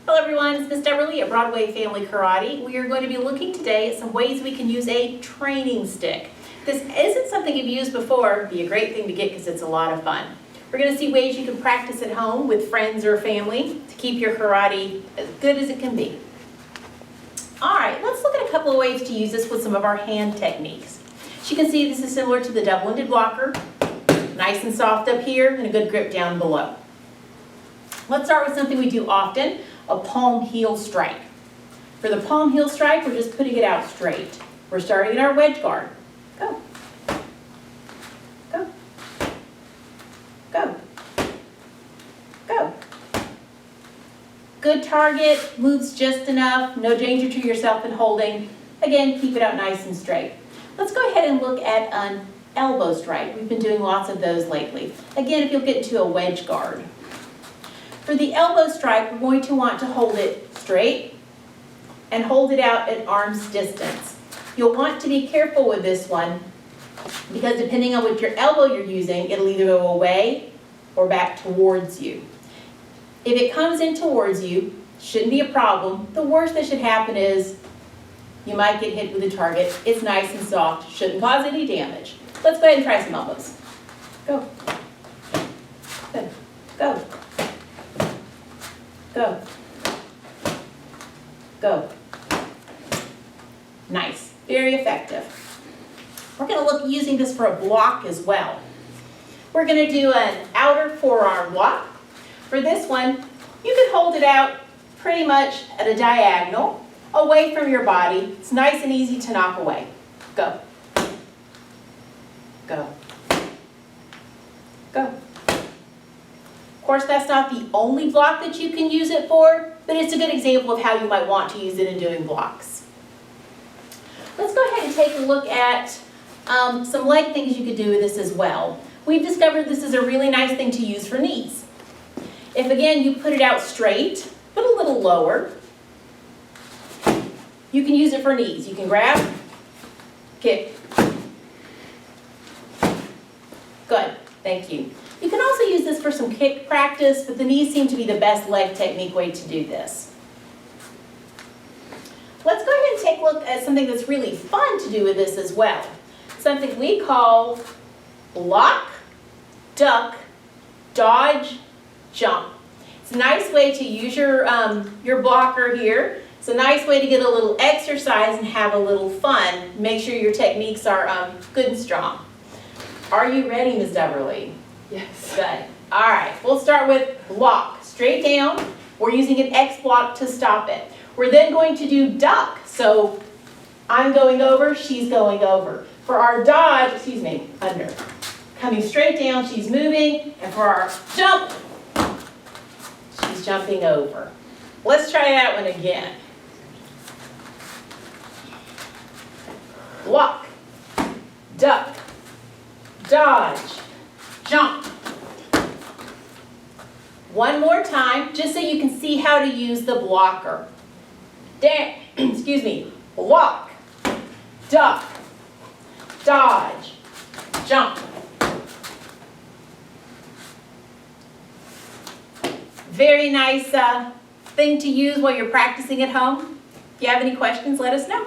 Hello everyone, it's Miss Deverly at Broadway Family Karate. We are going to be looking today at some ways we can use a training stick. This isn't something you've used before. It'd be a great thing to get because it's a lot of fun. We're going to see ways you can practice at home with friends or family to keep your karate as good as it can be. Alright, let's look at a couple of ways to use this with some of our hand techniques. As you can see, this is similar to the double-ended blocker. Nice and soft up here and a good grip down below. Let's start with something we do often, a palm heel strike. For the palm heel strike, we're just putting it out straight. We're starting in our wedge guard. Go. Go. Go. Go. Good target, moves just enough, no danger to yourself in holding. Again, keep it out nice and straight. Let's go ahead and look at an elbow strike. We've been doing lots of those lately. Again, if you'll get into a wedge guard. For the elbow strike, we're going to want to hold it straight and hold it out at arm's distance. You'll want to be careful with this one because depending on which your elbow you're using, it'll either go away or back towards you. If it comes in towards you, shouldn't be a problem. The worst that should happen is you might get hit with a target. It's nice and soft, shouldn't cause any damage. Let's go ahead and try some elbows. Go. Good. Go. Go. Go. Nice. Very effective. We're going to look at using this for a block as well. We're going to do an outer forearm block. For this one, you can hold it out pretty much at a diagonal, away from your body. It's nice and easy to knock away. Go. Go. Go. Of course, that's not the only block that you can use it for, but it's a good example of how you might want to use it in doing blocks. Let's go ahead and take a look at some leg things you could do with this as well. We've discovered this is a really nice thing to use for knees. If again you put it out straight, but a little lower, you can use it for knees. You can grab, kick. Good, thank you. You can also use this for some kick practice, but the knees seem to be the best leg technique way to do this. Let's go ahead and take a look at something that's really fun to do with this as well. Something we call block, duck, dodge, jump. It's a nice way to use your blocker here. It's a nice way to get a little exercise and have a little fun. Make sure your techniques are good and strong. Are you ready, Ms. Deverly? Yes. Good. All right, we'll start with block. Straight down. We're using an X block to stop it. We're then going to do duck. So I'm going over, she's going over. For our dodge, under. Coming straight down, she's moving. And for our jump, she's jumping over. Let's try that one again. Block, duck, dodge, jump. One more time, just so you can see how to use the blocker. Block, duck, dodge, jump. Very nice thing to use while you're practicing at home. If you have any questions, let us know.